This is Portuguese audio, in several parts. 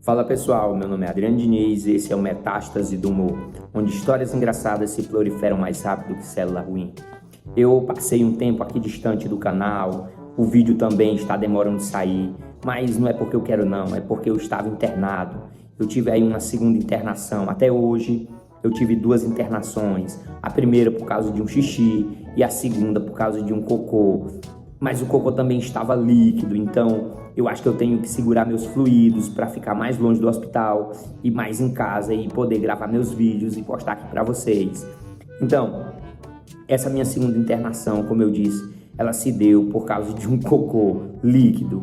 Fala pessoal, meu nome é Adriano Diniz e esse é o Metástase do Humor, onde histórias engraçadas se proliferam mais rápido que célula ruim. Eu passei um tempo aqui distante do canal, o vídeo também está demorando de sair, mas não é porque eu quero não, é porque eu estava internado. Eu tive aí uma segunda internação, até hoje eu tive 2 internações, a primeira por causa de um xixi e a segunda por causa de um cocô. Mas o cocô também estava líquido, então eu acho que eu tenho que segurar meus fluidos para ficar mais longe do hospital e mais em casa e poder gravar meus vídeos e postar aqui para vocês. Então, essa minha segunda internação, como eu disse, ela se deu por causa de um cocô líquido.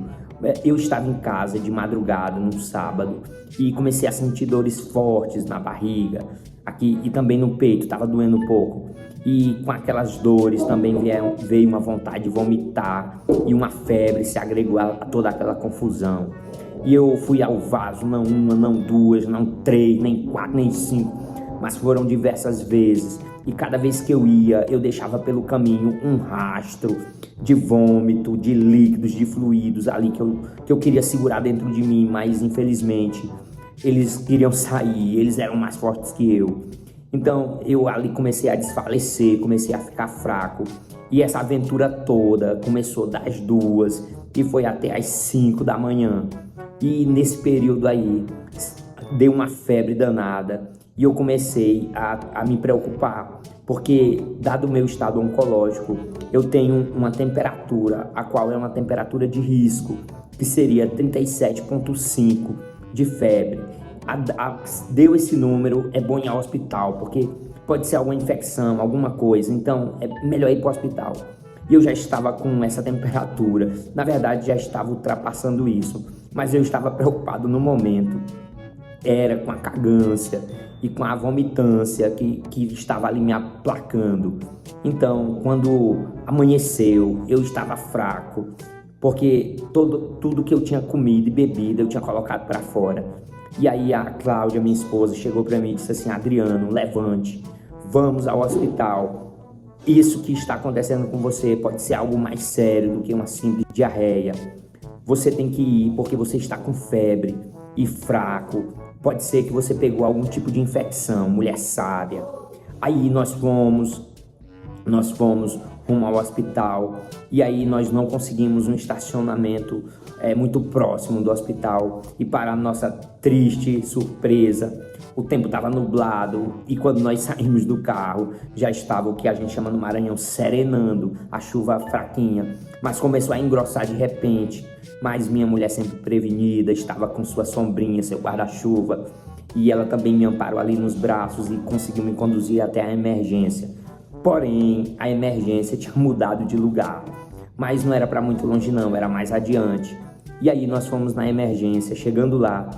Eu estava em casa de madrugada, num sábado, e comecei a sentir dores fortes na barriga, aqui e também no peito, estava doendo um pouco. E com aquelas dores também veio uma vontade de vomitar e uma febre se agregou a toda aquela confusão. E eu fui ao vaso, não uma, não duas, não 3, nem 4, nem 5, mas foram diversas vezes. E cada vez que eu ia, eu deixava pelo caminho um rastro de vômito, de líquidos, de fluidos ali que eu queria segurar dentro de mim, mas infelizmente eles queriam sair, eles eram mais fortes que eu. Então eu ali comecei a desfalecer, comecei a ficar fraco. E essa aventura toda começou das 2 e foi até as 5 da manhã. E nesse período aí, deu uma febre danada. E eu comecei a me preocupar, porque dado o meu estado oncológico, eu tenho uma temperatura, a qual é uma temperatura de risco, que seria 37,5 de febre. Deu esse número, é bom ir ao hospital, porque pode ser alguma infecção, alguma coisa, então é melhor ir para o hospital. E eu já estava com essa temperatura, na verdade já estava ultrapassando isso, mas eu estava preocupado no momento, era com a cagância e com a vomitância que estava ali me aplacando. Então, quando amanheceu, eu estava fraco, porque tudo que eu tinha comido e bebido, eu tinha colocado para fora. E aí a Cláudia, minha esposa, chegou para mim e disse assim: Adriano, levante, vamos ao hospital. Isso que está acontecendo com você pode ser algo mais sério do que uma simples diarreia. Você tem que ir porque você está com febre e fraco. Pode ser que você pegou algum tipo de infecção, mulher sábia. Aí nós fomos rumo ao hospital e aí nós não conseguimos um estacionamento muito próximo do hospital e, para nossa triste surpresa, o tempo estava nublado e quando nós saímos do carro já estava o que a gente chama no Maranhão serenando, a chuva fraquinha, mas começou a engrossar de repente. Mas minha mulher, sempre prevenida, estava com sua sombrinha, seu guarda-chuva, e ela também me amparou ali nos braços e conseguiu me conduzir até a emergência. Porém, a emergência tinha mudado de lugar, mas não era para muito longe não, era mais adiante. E aí nós fomos na emergência. Chegando lá,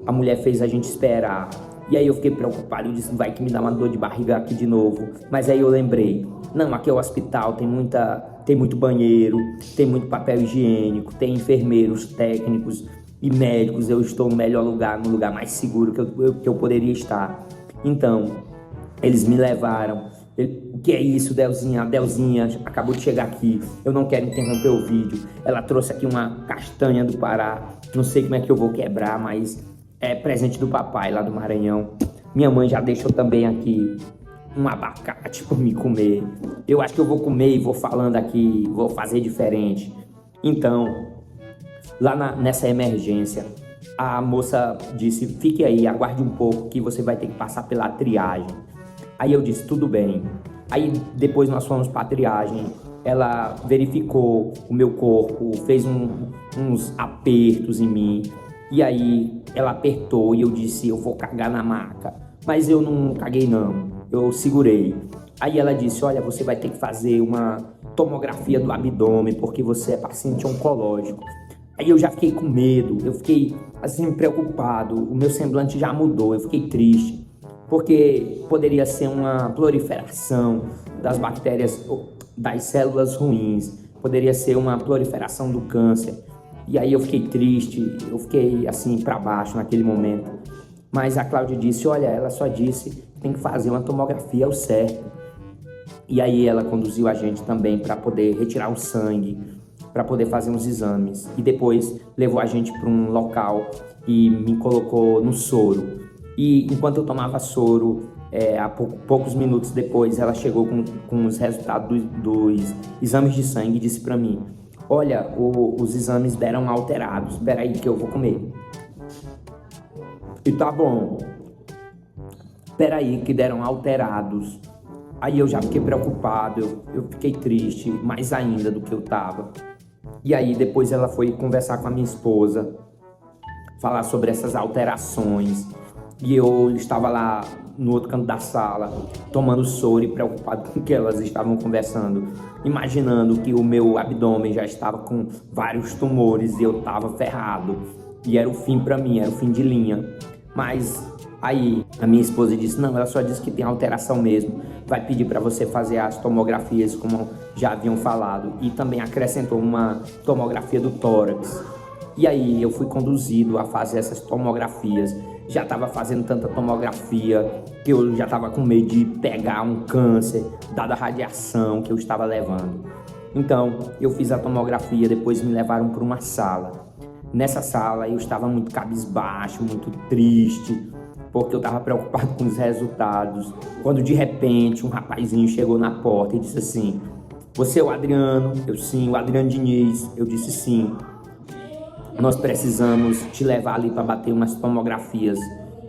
a mulher fez a gente esperar. E aí eu fiquei preocupado, eu disse: vai que me dá uma dor de barriga aqui de novo. Mas aí eu lembrei, não, aqui é o hospital, tem muito banheiro, tem muito papel higiênico, tem enfermeiros, técnicos e médicos. Eu estou no melhor lugar, no lugar mais seguro que eu poderia estar. Então, eles me levaram. O que é isso, Delzinha? A Delzinha acabou de chegar aqui, eu não quero interromper o vídeo. Ela trouxe aqui uma castanha do Pará, não sei como é que eu vou quebrar, mas é presente do papai lá do Maranhão. Minha mãe já deixou também aqui um abacate para me comer. Eu acho que eu vou comer e vou falando aqui, vou fazer diferente. Então, lá nessa emergência, a moça disse: fique aí, aguarde um pouco que você vai ter que passar pela triagem. Aí eu disse: tudo bem. Aí depois nós fomos para a triagem. Ela verificou o meu corpo, fez uns apertos em mim. E aí ela apertou e eu disse: eu vou cagar na maca. Mas eu não caguei não, eu segurei. Aí ela disse: olha, você vai ter que fazer uma tomografia do abdômen porque você é paciente oncológico. Aí eu já fiquei com medo, eu fiquei assim preocupado, o meu semblante já mudou, eu fiquei triste, porque poderia ser uma proliferação das bactérias, das células ruins, poderia ser uma proliferação do câncer. E aí eu fiquei triste, eu fiquei assim para baixo naquele momento. Mas a Cláudia disse: olha, ela só disse que tem que fazer uma tomografia ao certo. E aí ela conduziu a gente também para poder retirar o sangue, para poder fazer uns exames. E depois levou a gente para um local e me colocou no soro. E enquanto eu tomava soro, poucos minutos depois, ela chegou com os resultados dos exames de sangue e disse para mim: olha, os exames deram alterados, espera aí que eu vou comer. E tá bom, espera aí que deram alterados. Aí eu já fiquei preocupado, eu fiquei triste, mais ainda do que eu tava. E aí depois ela foi conversar com a minha esposa, falar sobre essas alterações. E eu estava lá no outro canto da sala, tomando soro e preocupado com o que elas estavam conversando, imaginando que o meu abdômen já estava com vários tumores e eu estava ferrado. E era o fim para mim, era o fim de linha. Mas aí a minha esposa disse: não, ela só disse que tem alteração mesmo, vai pedir para você fazer as tomografias como já haviam falado, e também acrescentou uma tomografia do tórax. E aí eu fui conduzido a fazer essas tomografias. Já estava fazendo tanta tomografia que eu já estava com medo de pegar um câncer, dada a radiação que eu estava levando. Então eu fiz a tomografia, depois me levaram para uma sala. Nessa sala eu estava muito cabisbaixo, muito triste, porque eu estava preocupado com os resultados, quando de repente um rapazinho chegou na porta e disse assim: você é o Adriano? Eu: sim. O Adriano Diniz? Eu disse: sim. Nós precisamos te levar ali para bater umas tomografias.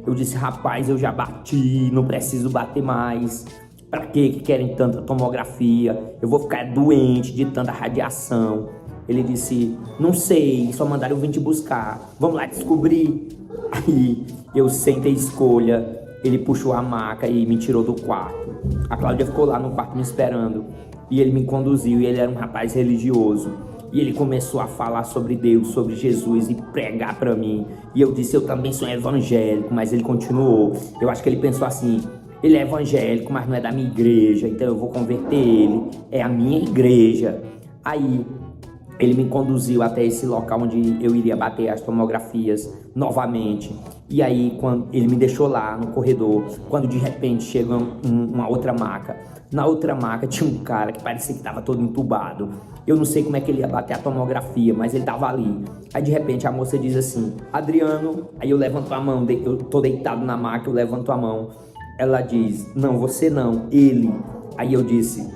Eu disse: rapaz, eu já bati, não preciso bater mais. Para que querem tanta tomografia? Eu vou ficar doente de tanta radiação. Ele disse: não sei, só mandaram eu vir te buscar, vamos lá descobrir. Aí eu, sem ter escolha, ele puxou a maca e me tirou do quarto. A Cláudia ficou lá no quarto me esperando e ele me conduziu, e ele era um rapaz religioso. E ele começou a falar sobre Deus, sobre Jesus e pregar para mim. E eu disse: eu também sou evangélico, mas ele continuou. Eu acho que ele pensou assim: ele é evangélico, mas não é da minha igreja, então eu vou converter ele, é a minha igreja. Aí ele me conduziu até esse local onde eu iria bater as tomografias novamente. E aí quando ele me deixou lá no corredor, quando de repente chega uma outra maca. Na outra maca tinha um cara que parecia que estava todo entubado. Eu não sei como é que ele ia bater a tomografia, mas ele estava ali. Aí de repente a moça diz assim: Adriano. Aí eu levanto a mão, eu tô deitado na maca, eu levanto a mão. Ela diz: não, você não, ele. Aí eu disse: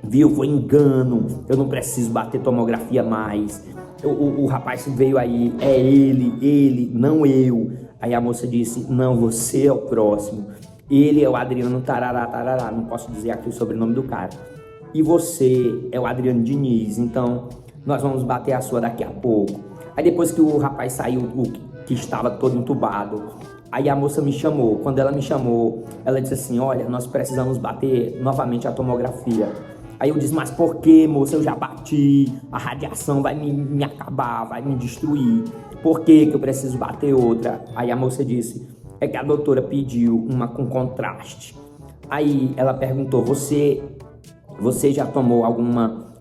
viu, foi engano, eu não preciso bater tomografia mais. O rapaz veio aí: é ele, não eu. Aí a moça disse: não, você é o próximo. Ele é o Adriano tarará, tarará, não posso dizer aqui o sobrenome do cara. E você é o Adriano Diniz, então nós vamos bater a sua daqui a pouco. Aí depois que o rapaz saiu, o que estava todo entubado, aí a moça me chamou. Quando ela me chamou, ela disse assim: olha, nós precisamos bater novamente a tomografia. Aí eu disse: mas por que, moça? Eu já bati, a radiação vai me acabar, vai me destruir. Por que eu preciso bater outra? Aí a moça disse: é que a doutora pediu uma com contraste. Aí ela perguntou: você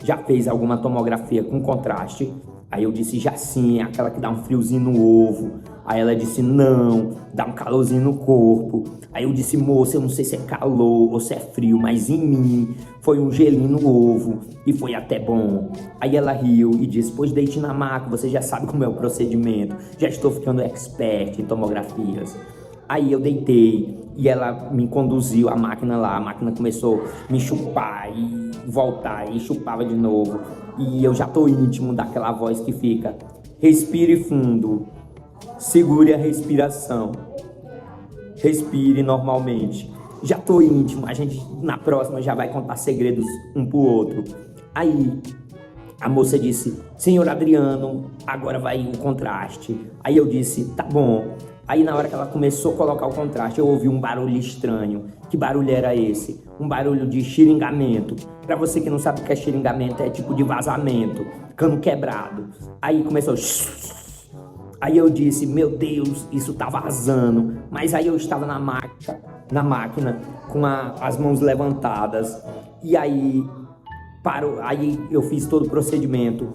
já fez alguma tomografia com contraste? Aí eu disse: já sim, é aquela que dá um friozinho no ovo. Aí ela disse: não, dá um calorzinho no corpo. Aí eu disse: moça, eu não sei se é calor ou se é frio, mas em mim foi um gelinho no ovo e foi até bom. Aí ela riu e disse: pois deite na maca, você já sabe como é o procedimento, já estou ficando expert em tomografias. Aí eu deitei e ela me conduziu a máquina lá. A máquina começou a me chupar e voltar e chupava de novo. E eu já tô íntimo daquela voz que fica: respire fundo, segure a respiração, respire normalmente. Já tô íntimo, a gente na próxima já vai contar segredos um pro outro. Aí a moça disse: senhor Adriano, agora vai o contraste. Aí eu disse: tá bom. Aí na hora que ela começou a colocar o contraste, eu ouvi um barulho estranho. Que barulho era esse? Um barulho de xiringamento. Pra você que não sabe o que é xiringamento, é tipo de vazamento, cano quebrado. Aí começou... Aí eu disse: meu Deus, isso tá vazando. Mas aí eu estava na máquina com as mãos levantadas. E aí parou. Aí eu fiz todo o procedimento.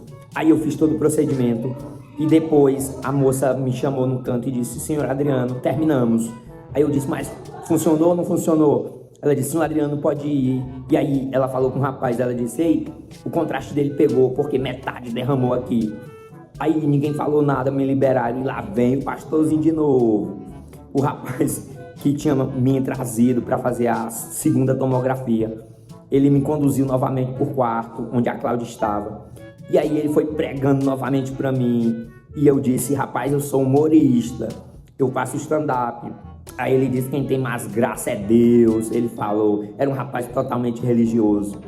E depois a moça me chamou no canto e disse: senhor Adriano, terminamos. Aí eu disse: mas funcionou ou não funcionou? Ela disse, senhor Adriano, pode ir. E aí ela falou com o rapaz, ela disse, ei, o contraste dele pegou porque metade derramou aqui. Aí ninguém falou nada, me liberaram e lá vem o pastorzinho de novo. O rapaz que tinha me trazido para fazer a segunda tomografia, ele me conduziu novamente para o quarto onde a Cláudia estava. E aí ele foi pregando novamente para mim. E eu disse, rapaz, eu sou humorista, eu faço stand-up. Aí ele disse, quem tem mais graça é Deus. Ele falou, era um rapaz totalmente religioso.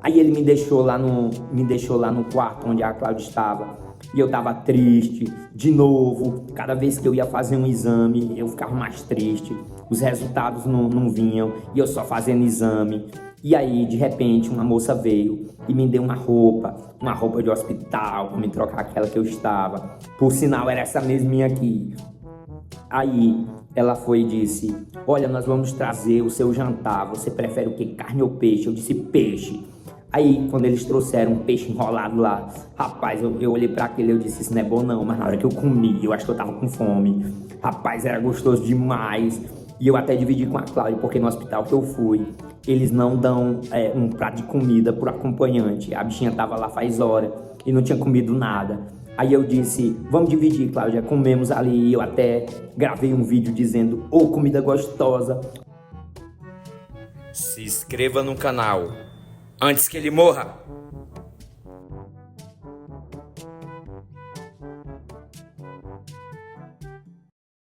Aí ele me deixou lá no quarto onde a Cláudia estava. E eu tava triste, de novo. Cada vez que eu ia fazer um exame, eu ficava mais triste. Os resultados não vinham e eu só fazendo exame. E aí, de repente, uma moça veio e me deu uma roupa de hospital, para me trocar aquela que eu estava. Por sinal, era essa mesminha aqui. Aí ela foi e disse, olha, nós vamos trazer o seu jantar, você prefere o que, carne ou peixe? Eu disse, peixe. Aí, quando eles trouxeram um peixe enrolado lá, rapaz, eu olhei para aquele e eu disse, isso não é bom não, mas na hora que eu comi, eu acho que eu tava com fome. Rapaz, era gostoso demais. E eu até dividi com a Cláudia, porque no hospital que eu fui, eles não dão um prato de comida pro acompanhante. A bichinha tava lá faz hora e não tinha comido nada. Aí eu disse, vamos dividir, Cláudia, comemos ali. Eu até gravei um vídeo dizendo, ô, comida gostosa. Se inscreva no canal antes que ele morra.